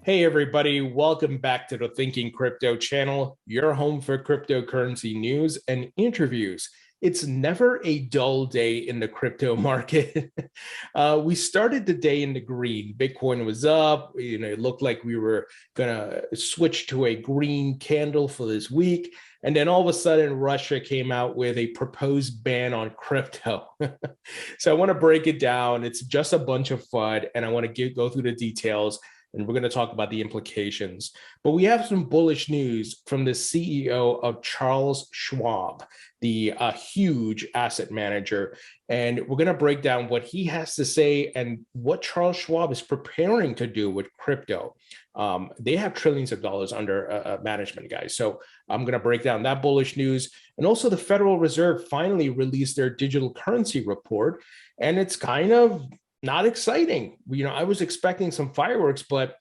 Hey everybody, welcome back to the Thinking Crypto channel, your home for cryptocurrency news and interviews. It's never a dull day in the crypto market. We started the day in the green. Bitcoin was up. It looked like we were gonna switch to a green candle for this week. And then all of a sudden, Russia came out with a proposed ban on crypto. So I want to break it down. It's just a bunch of FUD, and I want to go through the details, and we're going to talk about the implications. But we have some bullish news from the CEO of Charles Schwab, the huge asset manager. And we're going to break down what he has to say and what Charles Schwab is preparing to do with crypto. They have trillions of dollars under management, guys. So I'm going to break down that bullish news. And also the Federal Reserve finally released their digital currency report. And it's kind of not exciting. I was expecting some fireworks, but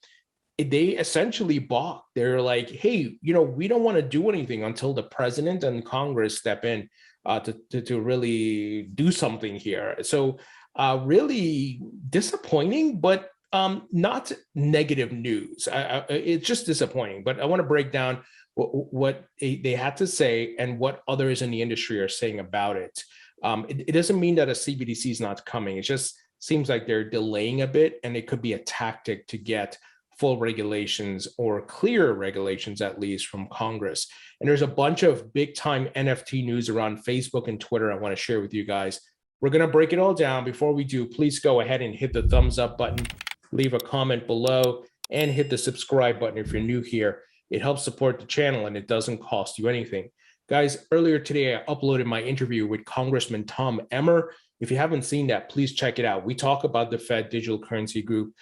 they essentially balked. They're like, hey, we don't want to do anything until the president and Congress step in to really do something here. So really disappointing, but not negative news. It's just disappointing, but I want to break down what they had to say and what others in the industry are saying about it. It doesn't mean that a CBDC is not coming. It just seems like they're delaying a bit, and it could be a tactic to get full regulations or clear regulations, at least from Congress. And there's a bunch of big time NFT news around Facebook and Twitter I want to share with you guys. We're going to break it all down. Before we do, please go ahead and hit the thumbs up button, leave a comment below, and hit the subscribe button if you're new here. It helps support the channel and it doesn't cost you anything. Guys, earlier today, I uploaded my interview with Congressman Tom Emmer. If you haven't seen that, please check it out. We talk about the Fed digital currency group,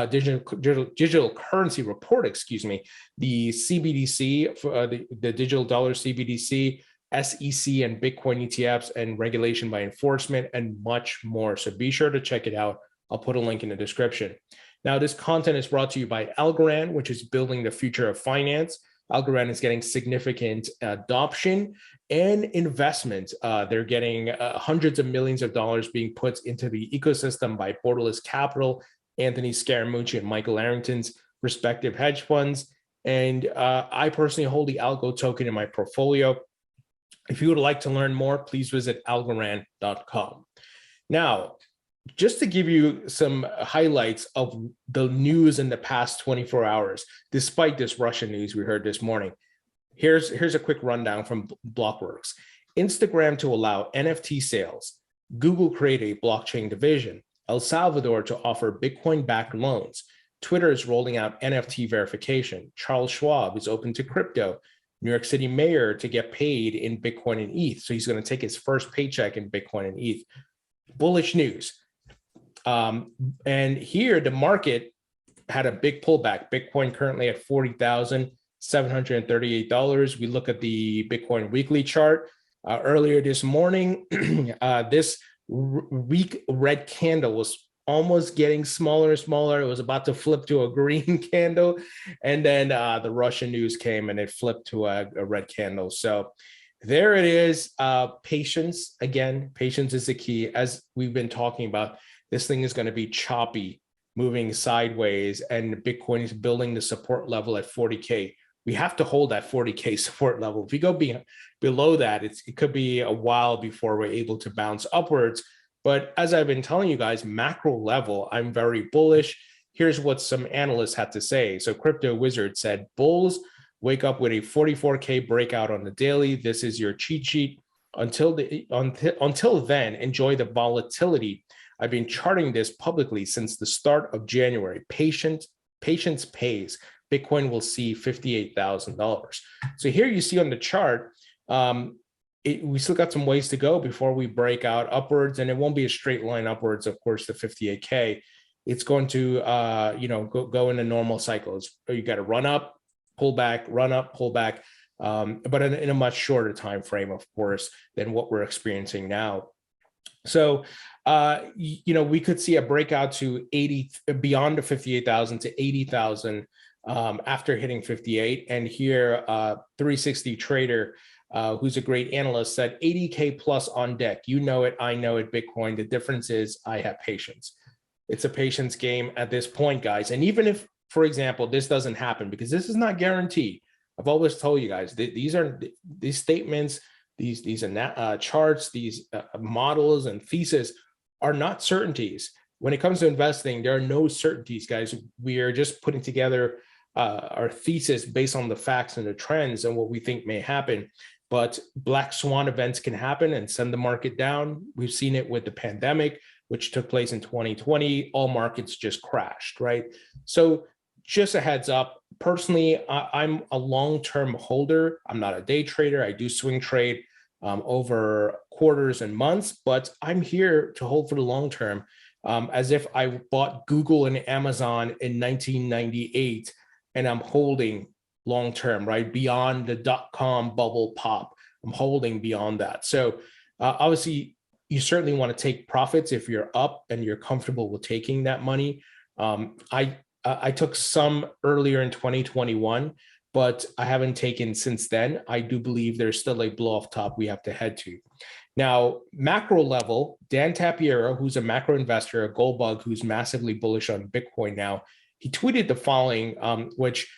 digital currency report, the CBDC, the digital dollar CBDC, SEC and Bitcoin ETFs, and regulation by enforcement, and much more. So be sure to check it out. I'll put a link in the description. Now, this content is brought to you by Algorand, which is building the future of finance. Algorand is getting significant adoption and investment. They're getting hundreds of millions of dollars being put into the ecosystem by Borderless Capital, Anthony Scaramucci, and Michael Arrington's respective hedge funds. And I personally hold the Algo token in my portfolio. If you would like to learn more, please visit algorand.com. Now, just to give you some highlights of the news in the past 24 hours, despite this Russian news we heard this morning, here's a quick rundown from Blockworks. Instagram to allow NFT sales. Google create a blockchain division. El Salvador to offer Bitcoin-backed loans. Twitter is rolling out NFT verification. Charles Schwab is open to crypto. New York City mayor to get paid in Bitcoin and ETH. So he's going to take his first paycheck in Bitcoin and ETH. Bullish news. And here the market had a big pullback. Bitcoin currently at $40,738. We look at the Bitcoin weekly chart earlier this morning. This weak red candle was almost getting smaller and smaller. It was about to flip to a green candle. And then the Russian news came and it flipped to a red candle. So there it is. Patience. Again, patience is the key. As we've been talking about, this thing is going to be choppy, moving sideways, and Bitcoin is building the support level at 40K. We have to hold that 40K support level. If we go below that, it could be a while before we're able to bounce upwards. But as I've been telling you guys, macro level, I'm very bullish. Here's what some analysts had to say. So Crypto Wizard said, bulls wake up with a 44K breakout on the daily. This is your cheat sheet. Until then, enjoy the volatility. I've been charting this publicly since the start of January. Patience pays. Bitcoin will see $58,000. So here you see on the chart, we still got some ways to go before we break out upwards, and it won't be a straight line upwards, of course, to 58K. It's going to, go in a normal cycles. You got to run up, pull back, run up, pull back, but in a much shorter time frame, of course, than what we're experiencing now. So, we could see a breakout to 80 beyond the 58,000 to 80,000 after hitting 58. And here, 360 Trader, who's a great analyst, said 80K plus on deck. You know it, I know it, Bitcoin. The difference is I have patience. It's a patience game at this point, guys. And even if for example, this doesn't happen, because this is not guaranteed. I've always told you guys, these statements, these charts, these models and theses are not certainties. When it comes to investing, there are no certainties, guys. We are just putting together our thesis based on the facts and the trends and what we think may happen. But black swan events can happen and send the market down. We've seen it with the pandemic, which took place in 2020. All markets just crashed, right? So just a heads up, personally, I'm a long-term holder. I'm not a day trader. I do swing trade over quarters and months, but I'm here to hold for the long term, as if I bought Google and Amazon in 1998 and I'm holding long term, right? Beyond the dot-com bubble pop, I'm holding beyond that. So obviously, you certainly want to take profits if you're up and you're comfortable with taking that money. I took some earlier in 2021, but I haven't taken since then. I do believe there's still a blow off top we have to head to. Now, macro level, Dan Tapiero, who's a macro investor, a gold bug who's massively bullish on Bitcoin now, he tweeted the following, which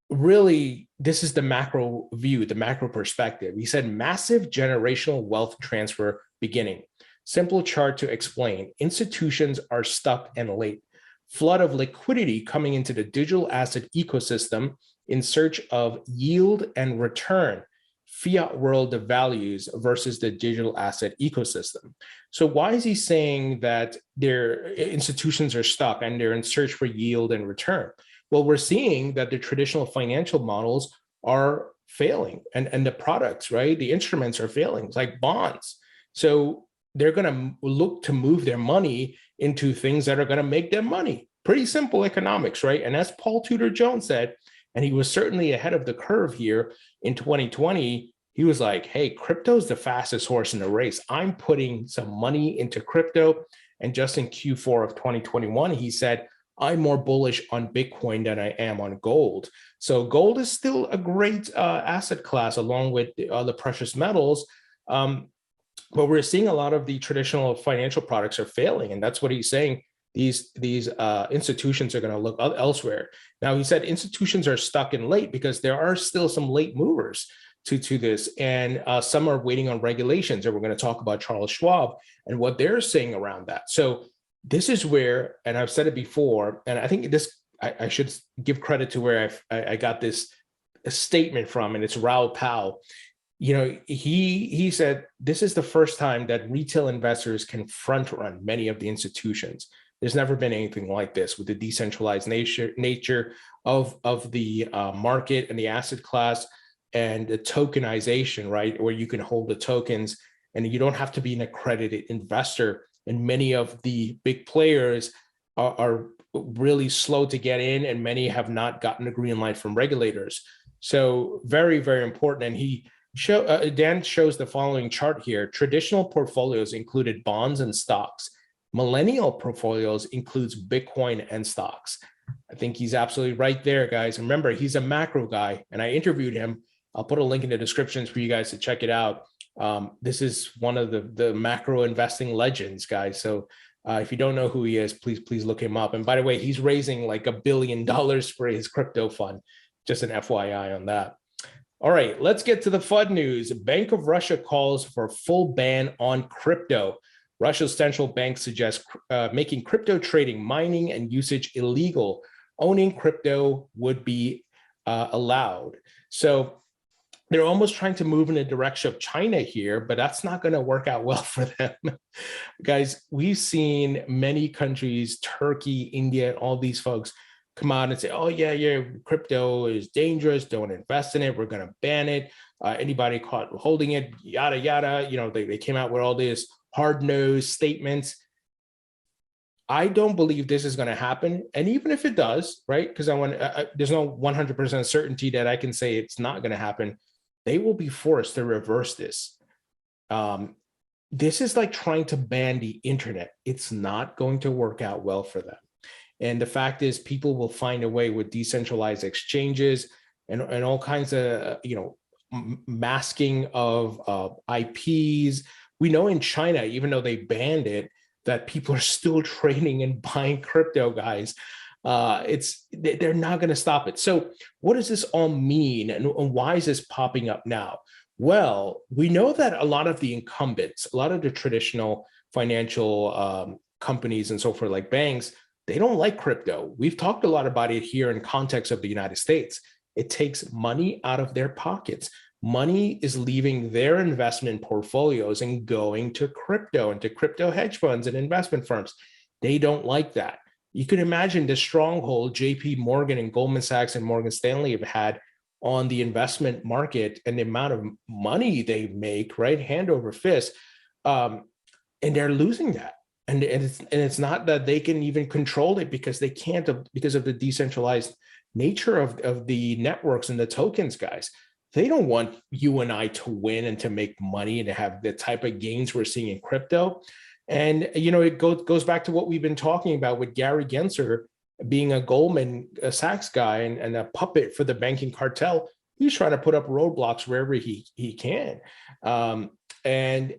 really, this is the macro view, the macro perspective. He said, massive generational wealth transfer beginning. Simple chart to explain. Institutions are stuck and late. Flood of liquidity coming into the digital asset ecosystem in search of yield and return. Fiat world of values versus the digital asset ecosystem. So why is he saying that their institutions are stuck and they're in search for yield and return? Well, we're seeing that the traditional financial models are failing, and the products, right? The instruments are failing, like bonds. So they're going to look to move their money into things that are going to make them money. Pretty simple economics, right? And as Paul Tudor Jones said, and he was certainly ahead of the curve here in 2020, he was like, hey, crypto's the fastest horse in the race. I'm putting some money into crypto. And just in Q4 of 2021, he said, I'm more bullish on Bitcoin than I am on gold. So gold is still a great asset class along with the other precious metals. But we're seeing a lot of the traditional financial products are failing. And that's what he's saying. These institutions are going to look elsewhere. Now, he said institutions are stuck and late because there are still some late movers to this, and some are waiting on regulations. And we're going to talk about Charles Schwab and what they're saying around that. So this is where, and I've said it before, and I think this, I should give credit to where I got this statement from, and it's Raoul Pal. You know, he said, this is the first time that retail investors can front run many of the institutions. There's never been anything like this with the decentralized nature of the market and the asset class and the tokenization, right? Where you can hold the tokens and you don't have to be an accredited investor. And many of the big players are really slow to get in, and many have not gotten a green light from regulators. So very, very important. And Dan shows the following chart here. Traditional portfolios included bonds and stocks. Millennial portfolios includes Bitcoin and stocks. I think he's absolutely right there, guys. Remember, he's a macro guy, and I interviewed him. I'll put a link in the descriptions for you guys to check it out. This is one of the macro investing legends, guys. So if you don't know who he is, please look him up. And by the way, he's raising like $1 billion for his crypto fund. Just an FYI on that. All right, let's get to the fun news. Bank of Russia calls for full ban on crypto. Russia's central bank suggests making crypto trading, mining, and usage illegal. Owning crypto would be allowed. So they're almost trying to move in the direction of China here, but that's not going to work out well for them. Guys, we've seen many countries, Turkey, India, and all these folks come out and say, oh, yeah, crypto is dangerous. Don't invest in it. We're going to ban it. Anybody caught holding it, yada, yada. You know, they came out with all this hard-nosed statements. I don't believe this is going to happen. And even if it does, right, because there's no 100% certainty that I can say it's not going to happen, they will be forced to reverse this. This is like trying to ban the internet. It's not going to work out well for them. And the fact is, people will find a way with decentralized exchanges and all kinds of, masking of IPs. We know in China, even though they banned it, that people are still trading and buying crypto, guys. They're not going to stop it. So what does this all mean, and why is this popping up now? Well, we know that a lot of the incumbents, a lot of the traditional financial companies and so forth, like banks, they don't like crypto. We've talked a lot about it here in context of the United States. It takes money out of their pockets. Money is leaving their investment portfolios and going to crypto and to crypto hedge funds and investment firms. They don't like that. You can imagine the stronghold JP Morgan and Goldman Sachs and Morgan Stanley have had on the investment market and the amount of money they make, right, hand over fist, and they're losing that. And it's not that they can even control it, because they can't, because of the decentralized nature of the networks and the tokens, guys. They don't want you and I to win and to make money and to have the type of gains we're seeing in crypto. And, it goes back to what we've been talking about with Gary Gensler being a Goldman Sachs guy and a puppet for the banking cartel. He's trying to put up roadblocks wherever he can. And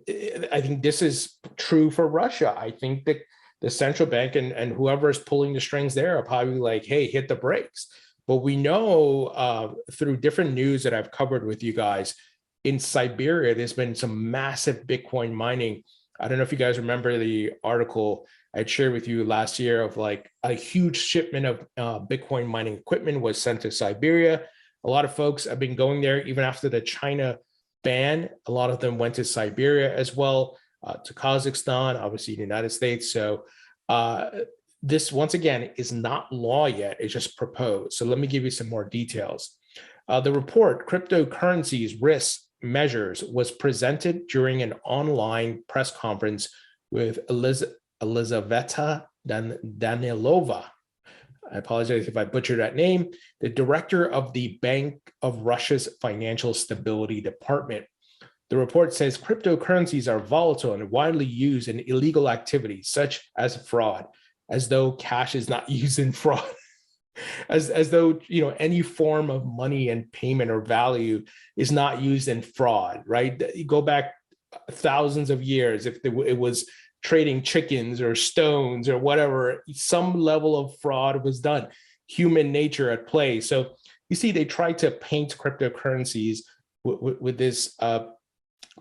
I think this is true for Russia. I think that the central bank and whoever is pulling the strings there are probably like, hey, hit the brakes. But we know through different news that I've covered with you guys, in Siberia, there's been some massive Bitcoin mining. I don't know if you guys remember the article I'd shared with you last year of like a huge shipment of Bitcoin mining equipment was sent to Siberia. A lot of folks have been going there even after the China ban. A lot of them went to Siberia as well, to Kazakhstan, obviously the United States. So this, once again, is not law yet. It's just proposed. So let me give you some more details. The report, Cryptocurrencies Risks Measures, was presented during an online press conference with Elizaveta Danilova. I apologize if I butchered that name, the director of the Bank of Russia's Financial Stability Department. The report says cryptocurrencies are volatile and widely used in illegal activities such as fraud, as though cash is not used in fraud. As though any form of money and payment or value is not used in fraud, right? You go back thousands of years, if it was trading chickens or stones or whatever, some level of fraud was done, human nature at play. So you see, they try to paint cryptocurrencies with this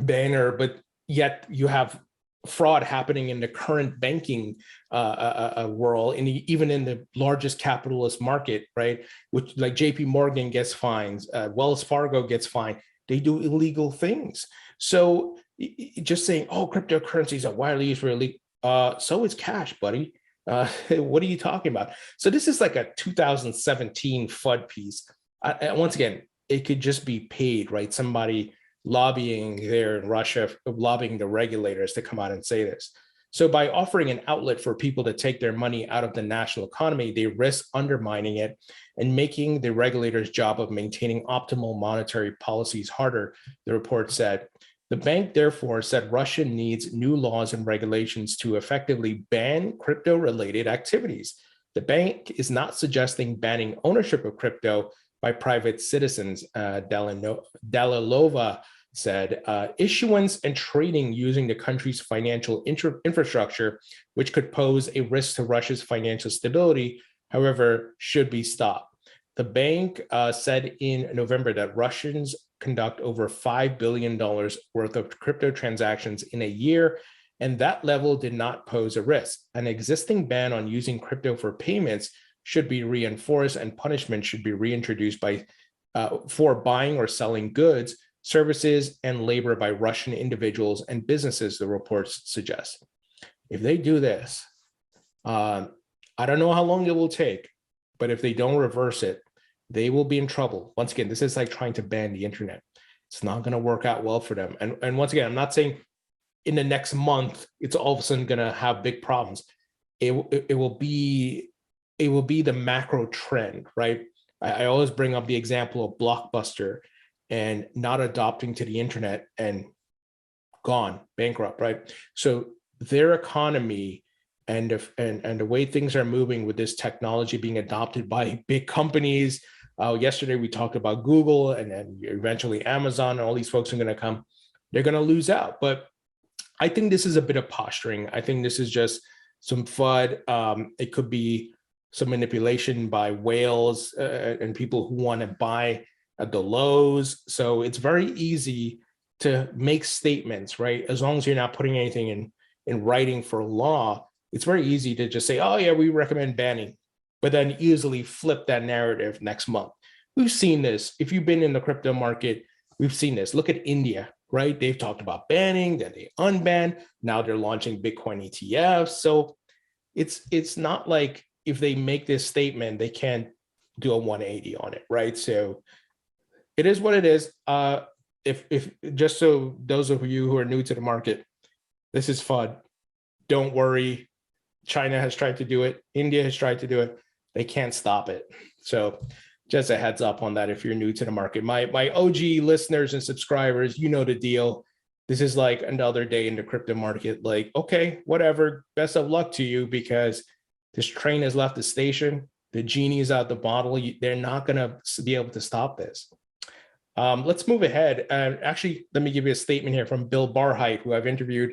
banner, but yet you have fraud happening in the current banking world, even in the largest capitalist market, right? Which, like JP Morgan gets fines, Wells Fargo gets fined. They do illegal things. So just saying, oh, cryptocurrencies are widely used for illegal, so is cash, buddy. What are you talking about? So this is like a 2017 FUD piece. Once again, it could just be paid, right? Somebody lobbying there in Russia, lobbying the regulators to come out and say this. So by offering an outlet for people to take their money out of the national economy, they risk undermining it and making the regulators' job of maintaining optimal monetary policies harder, the report said. The bank therefore said Russia needs new laws and regulations to effectively ban crypto-related activities. The bank is not suggesting banning ownership of crypto by private citizens, Dalilova said. Issuance and trading using the country's financial infrastructure, which could pose a risk to Russia's financial stability, however, should be stopped. The bank said in November that Russians conduct over $5 billion worth of crypto transactions in a year, and that level did not pose a risk. An existing ban on using crypto for payments should be reinforced, and punishment should be reintroduced for buying or selling goods, services, and labor by Russian individuals and businesses, the reports suggest. If they do this, I don't know how long it will take, but if they don't reverse it, they will be in trouble. Once again, this is like trying to ban the internet. It's not going to work out well for them. And once again, I'm not saying in the next month, it's all of a sudden going to have big problems. It will be the macro trend, right? I always bring up the example of Blockbuster and not adopting to the internet and gone bankrupt, right? So their economy and the way things are moving with this technology being adopted by big companies. Yesterday we talked about Google, and then eventually Amazon, and all these folks are going to come. They're going to lose out. But I think this is a bit of posturing. I think this is just some FUD. It could be some manipulation by whales and people who want to buy at the lows. So it's very easy to make statements, right? As long as you're not putting anything in writing for law, it's very easy to just say, oh yeah, we recommend banning, but then easily flip that narrative next month. We've seen this. If you've been in the crypto market, we've seen this. Look at India, right? They've talked about banning, then they unban. Now they're launching Bitcoin ETFs. So it's not like if they make this statement, they can't do a 180 on it, right? So it is what it is. If just so those of you who are new to the market, this is fun. Don't worry. China has tried to do it. India has tried to do it. They can't stop it. So just a heads up on that if you're new to the market. My OG listeners and subscribers, you know the deal. This is like another day in the crypto market. Like, okay, whatever. Best of luck to you, because this train has left the station. The genie is out the bottle. They're not going to be able to stop this. Let's move ahead. Actually, let me give you a statement here from Bill Barhydt, who I've interviewed.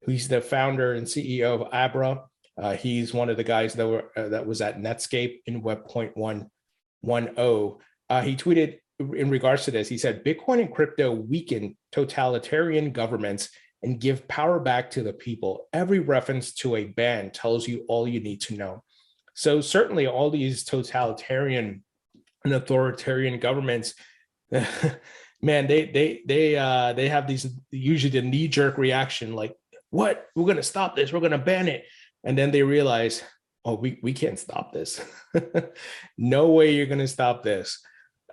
He's the founder and CEO of Abra. He's one of the guys that was at Netscape in Web 1.10. He tweeted in regards to this. He said, Bitcoin and crypto weaken totalitarian governments and give power back to the people. Every reference to a ban tells you all you need to know. So certainly all these totalitarian and authoritarian governments, man, they have these usually the knee-jerk reaction, like, what? We're going to stop this. We're going to ban it. And then they realize, oh, we can't stop this. No way you're going to stop this.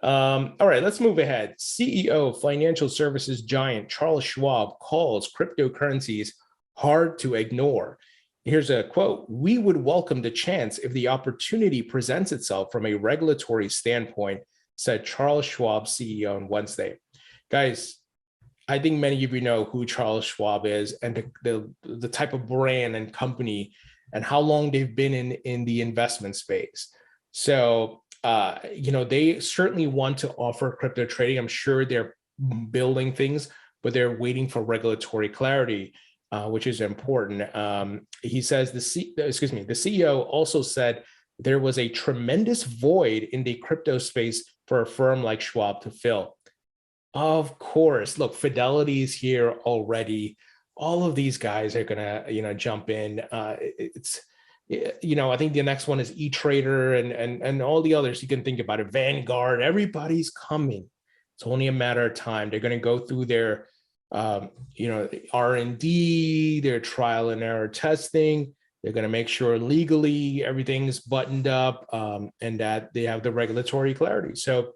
All right, let's move ahead. CEO of financial services giant Charles Schwab calls cryptocurrencies hard to ignore. Here's a quote: "We would welcome the chance if the opportunity presents itself from a regulatory standpoint," said Charles Schwab CEO on Wednesday. Guys, I think many of you know who Charles Schwab is and the type of brand and company and how long they've been in the investment space. So, they certainly want to offer crypto trading. I'm sure they're building things, but they're waiting for regulatory clarity, which is important. He says the CEO also said there was a tremendous void in the crypto space for a firm like Schwab to fill. Of course, look, Fidelity is here already. All of these guys are gonna, jump in. I think the next one is E-Trader and all the others you can think about it. Vanguard, everybody's coming. It's only a matter of time. They're gonna go through their, R&D, their trial and error testing. They're gonna make sure legally everything's buttoned up and that they have the regulatory clarity. So,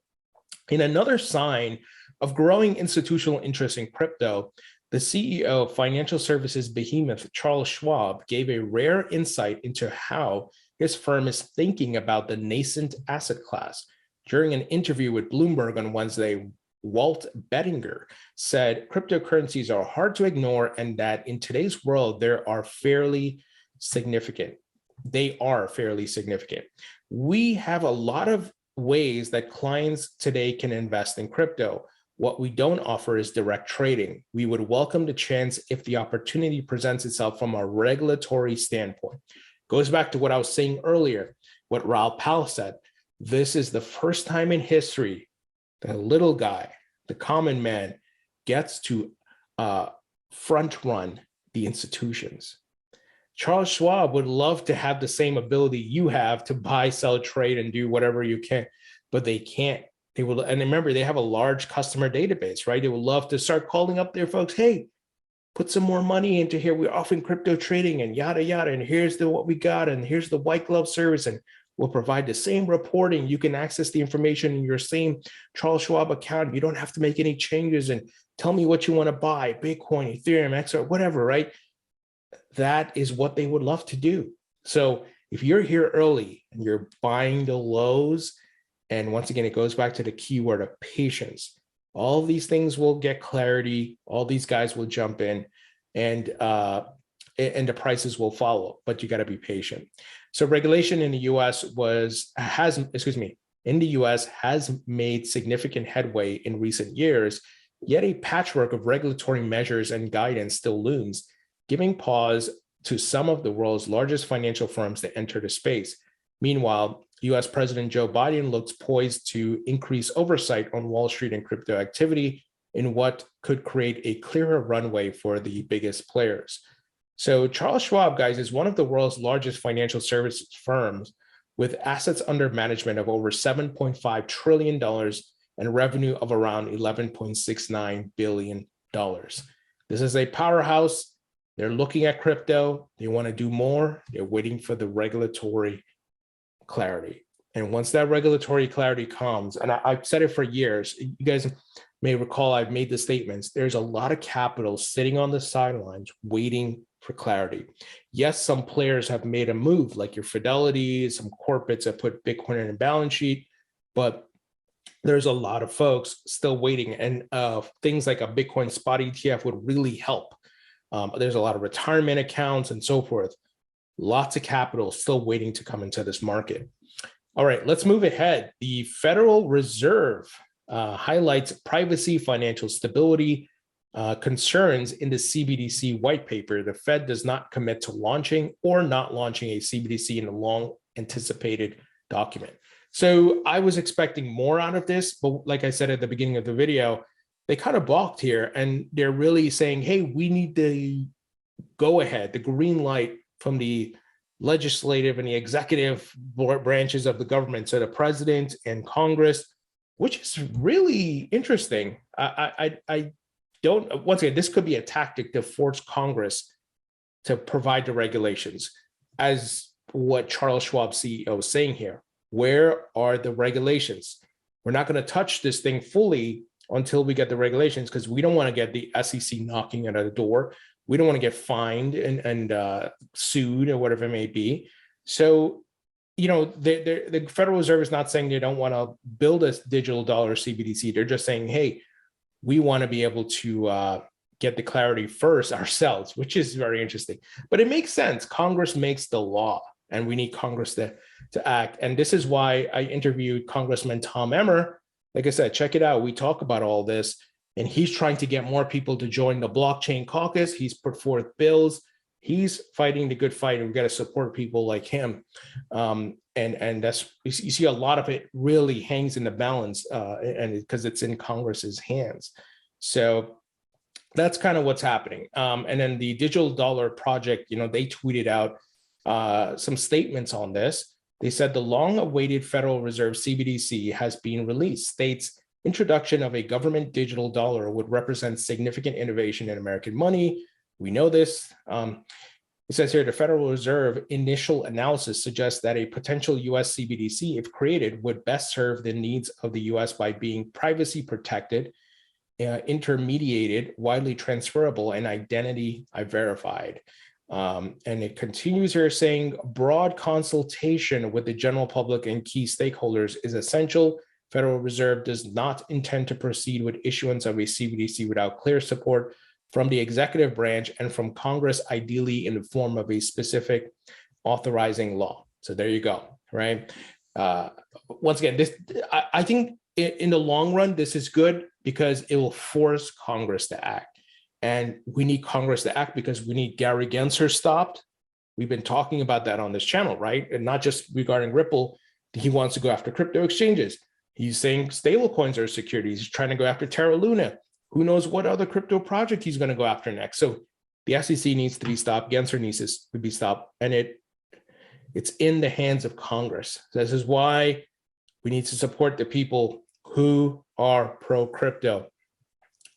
in another sign of growing institutional interest in crypto, the CEO of financial services behemoth Charles Schwab gave a rare insight into how his firm is thinking about the nascent asset class. During an interview with Bloomberg on Wednesday, Walt Bettinger said cryptocurrencies are hard to ignore and that in today's world, they are fairly significant. We have a lot of ways that clients today can invest in crypto. What we don't offer is direct trading. We would welcome the chance if the opportunity presents itself from a regulatory standpoint. Goes back to what I was saying earlier, what Raoul Pal said. This is the first time in history that a little guy, the common man, gets to front run the institutions. Charles Schwab would love to have the same ability you have to buy, sell, trade, and do whatever you can, but they can't. They will, and remember, they have a large customer database, right? They would love to start calling up their folks. Hey, put some more money into here. We're offering crypto trading and yada, yada. And here's what we got. And here's the white glove service. And we'll provide the same reporting. You can access the information in your same Charles Schwab account. You don't have to make any changes and tell me what you want to buy, Bitcoin, Ethereum, XR, whatever, right? That is what they would love to do. So if you're here early and you're buying the lows, and once again, it goes back to the keyword of patience. All these things will get clarity. All these guys will jump in, and the prices will follow. But you got to be patient. So regulation in the U.S. has made significant headway in recent years. Yet a patchwork of regulatory measures and guidance still looms, giving pause to some of the world's largest financial firms that enter the space. Meanwhile, US President Joe Biden looks poised to increase oversight on Wall Street and crypto activity in what could create a clearer runway for the biggest players. So Charles Schwab, guys, is one of the world's largest financial services firms with assets under management of over $7.5 trillion and revenue of around $11.69 billion. This is a powerhouse. They're looking at crypto. They want to do more. They're waiting for the regulatory clarity. And once that regulatory clarity comes, and I've said it for years, you guys may recall I've made the statements, there's a lot of capital sitting on the sidelines waiting for clarity. Yes, some players have made a move, like your Fidelity, some corporates have put Bitcoin in a balance sheet, but there's a lot of folks still waiting, and things like a Bitcoin spot ETF would really help. There's a lot of retirement accounts and so forth. Lots of capital still waiting to come into this market. All right, let's move ahead. The Federal Reserve highlights privacy, financial stability concerns in the CBDC white paper. The Fed does not commit to launching or not launching a CBDC in a long anticipated document. So I was expecting more out of this, but like I said at the beginning of the video, they kind of balked here, and they're really saying, hey, we need the go ahead, the green light from the legislative and the executive branches of the government, so the president and Congress, which is really interesting. I don't, once again, this could be a tactic to force Congress to provide the regulations, as what Charles Schwab CEO is saying here. Where are the regulations? We're not going to touch this thing fully until we get the regulations, because we don't want to get the SEC knocking at the door. We don't want to get fined and sued or whatever it may be. So, you know, the Federal Reserve is not saying they don't want to build a digital dollar CBDC. They're just saying, hey, we want to be able to get the clarity first ourselves, which is very interesting. But it makes sense. Congress makes the law, and we need Congress to act. And this is why I interviewed Congressman Tom Emmer. Like I said, check it out. We talk about all this, and he's trying to get more people to join the blockchain caucus. He's put forth bills. He's fighting the good fight, and we've got to support people like him. And that's, you see a lot of it really hangs in the balance, and because it's in Congress's hands. So that's kind of what's happening. And then the Digital Dollar Project, you know, they tweeted out some statements on this. They said the long-awaited Federal Reserve CBDC has been released. States introduction of a government digital dollar would represent significant innovation in American money. We know this. It says here, the Federal Reserve initial analysis suggests that a potential US CBDC, if created, would best serve the needs of the US by being privacy protected, intermediated, widely transferable, and identity verified. And it continues here saying broad consultation with the general public and key stakeholders is essential. Federal Reserve does not intend to proceed with issuance of a CBDC without clear support from the executive branch and from Congress, ideally in the form of a specific authorizing law. So there you go, right? Once again, this, I think in the long run, this is good because it will force Congress to act. And we need Congress to act because we need Gary Gensler stopped. We've been talking about that on this channel, right? And not just regarding Ripple. He wants to go after crypto exchanges. He's saying stablecoins are securities. He's trying to go after Terra Luna. Who knows what other crypto project he's going to go after next. So the SEC needs to be stopped. Gensler needs to be stopped. And it's in the hands of Congress. This is why we need to support the people who are pro-crypto.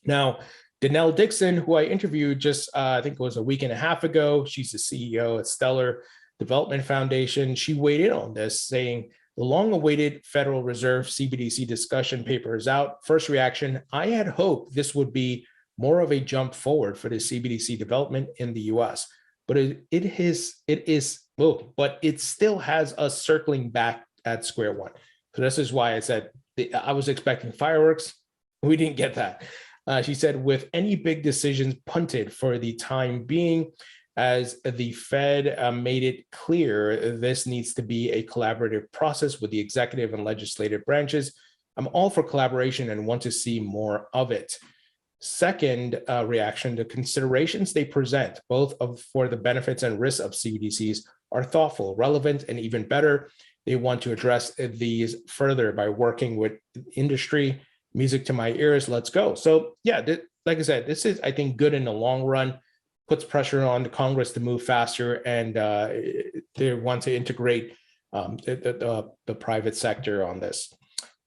Now, Danelle Dixon, who I interviewed just, I think it was a week and a half ago, she's the CEO at Stellar Development Foundation. She weighed in on this, saying, the long-awaited Federal Reserve CBDC discussion paper is out. First reaction, I had hoped this would be more of a jump forward for the CBDC development in the US, but but it still has us circling back at square one. So this is why I said I was expecting fireworks. We didn't get that. She said, with any big decisions punted for the time being, as the Fed made it clear, this needs to be a collaborative process with the executive and legislative branches. I'm all for collaboration and want to see more of it. Second reaction, the considerations they present, both for the benefits and risks of CBDCs, are thoughtful, relevant, and even better. They want to address these further by working with industry. Music to my ears, let's go. So yeah, like I said, this is, I think, good in the long run, puts pressure on the Congress to move faster, and they want to integrate the private sector on this.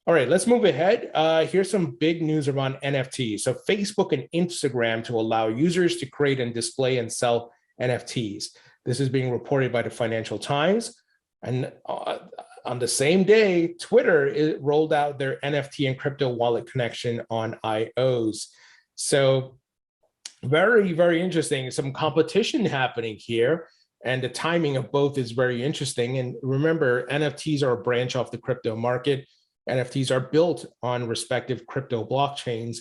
All right, let's move ahead. Here's some big news around NFTs. So Facebook and Instagram to allow users to create and display and sell NFTs. This is being reported by the Financial Times. And on the same day, Twitter rolled out their NFT and crypto wallet connection on iOS. So very, very interesting. Some competition happening here. And the timing of both is very interesting. And remember, NFTs are a branch off the crypto market. NFTs are built on respective crypto blockchains,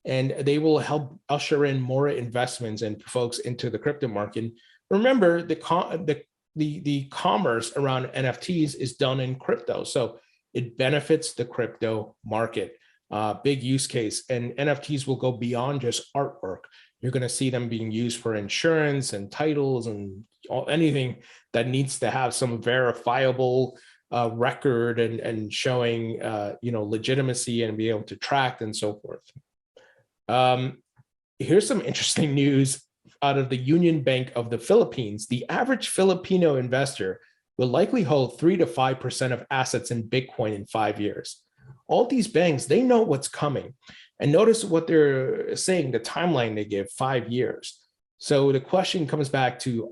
and they will help usher in more investments and folks into the crypto market. Remember, the commerce around NFTs is done in crypto, so it benefits the crypto market. Big use case, and NFTs will go beyond just artwork. You're going to see them being used for insurance and titles and anything that needs to have some verifiable record and showing legitimacy and be able to track and so forth. Here's some interesting news out of the Union Bank of the Philippines. The average Filipino investor will likely hold 3 to 5% of assets in Bitcoin in 5 years. All these banks, they know what's coming. And notice what they're saying, the timeline they give, 5 years. So the question comes back to,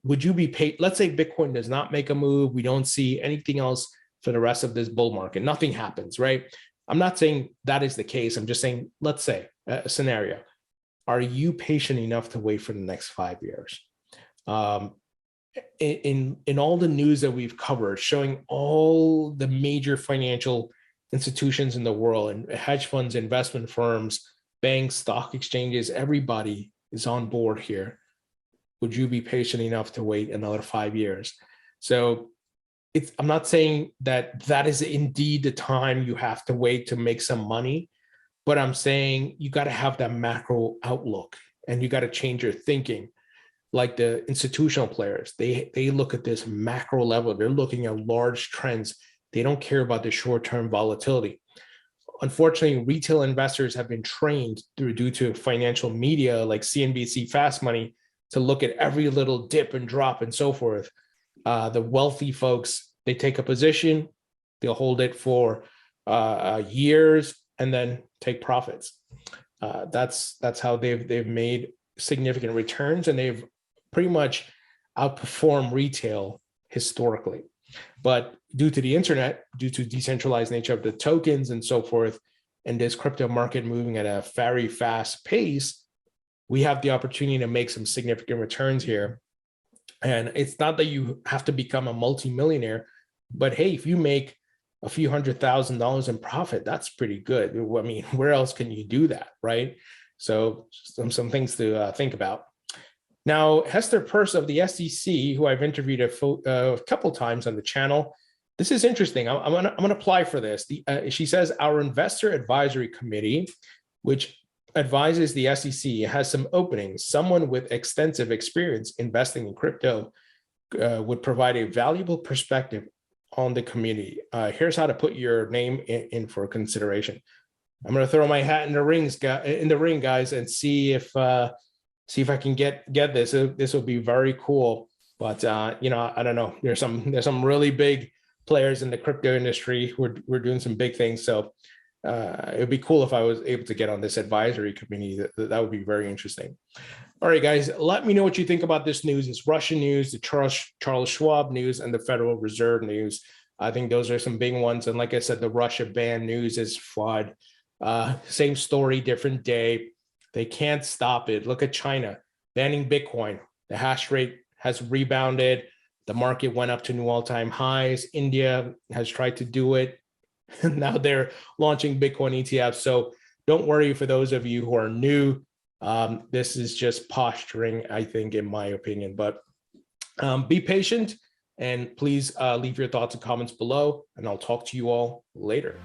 would you be paid? Let's say Bitcoin does not make a move. We don't see anything else for the rest of this bull market. Nothing happens, right? I'm not saying that is the case. I'm just saying, let's say a scenario. Are you patient enough to wait for the next 5 years? In all the news that we've covered, showing all the major financial institutions in the world and hedge funds, investment firms, banks, stock exchanges, everybody is on board here. Would you be patient enough to wait another 5 years? So I'm not saying that is indeed the time you have to wait to make some money, but I'm saying you got to have that macro outlook and you got to change your thinking. Like the institutional players, they look at this macro level. They're looking at large trends. They don't care about the short-term volatility. Unfortunately, retail investors have been trained due to financial media like CNBC Fast Money to look at every little dip and drop and so forth. The wealthy folks, they take a position, they'll hold it for years and then take profits. That's how they've made significant returns, and they've pretty much outperformed retail historically. But due to the internet, due to decentralized nature of the tokens and so forth, and this crypto market moving at a very fast pace, we have the opportunity to make some significant returns here. And it's not that you have to become a multimillionaire, but hey, if you make a few $100,000 in profit, that's pretty good. I mean, where else can you do that, right? So some things to think about. Now, Hester Peirce of the SEC, who I've interviewed a couple times on the channel, this is interesting. I'm gonna apply for this. She says our investor advisory committee, which advises the SEC, has some openings. Someone with extensive experience investing in crypto would provide a valuable perspective on the community. Here's how to put your name in for consideration. I'm gonna throw my hat in the ring, guys, and see if I can get this. This will be very cool. But I don't know. There's some really big players in the crypto industry who are doing some big things. So it would be cool if I was able to get on this advisory committee. That would be very interesting. All right, guys, let me know what you think about this news. It's Russian news, the Charles Schwab news, and the Federal Reserve news. I think those are some big ones. And like I said, the Russia ban news is FUD. Same story, different day. They can't stop it. Look at China banning Bitcoin. The hash rate has rebounded. The market went up to new all-time highs. India has tried to do it. Now they're launching Bitcoin ETFs. So don't worry for those of you who are new. This is just posturing, I think, in my opinion. But be patient, and please leave your thoughts and comments below, and I'll talk to you all later.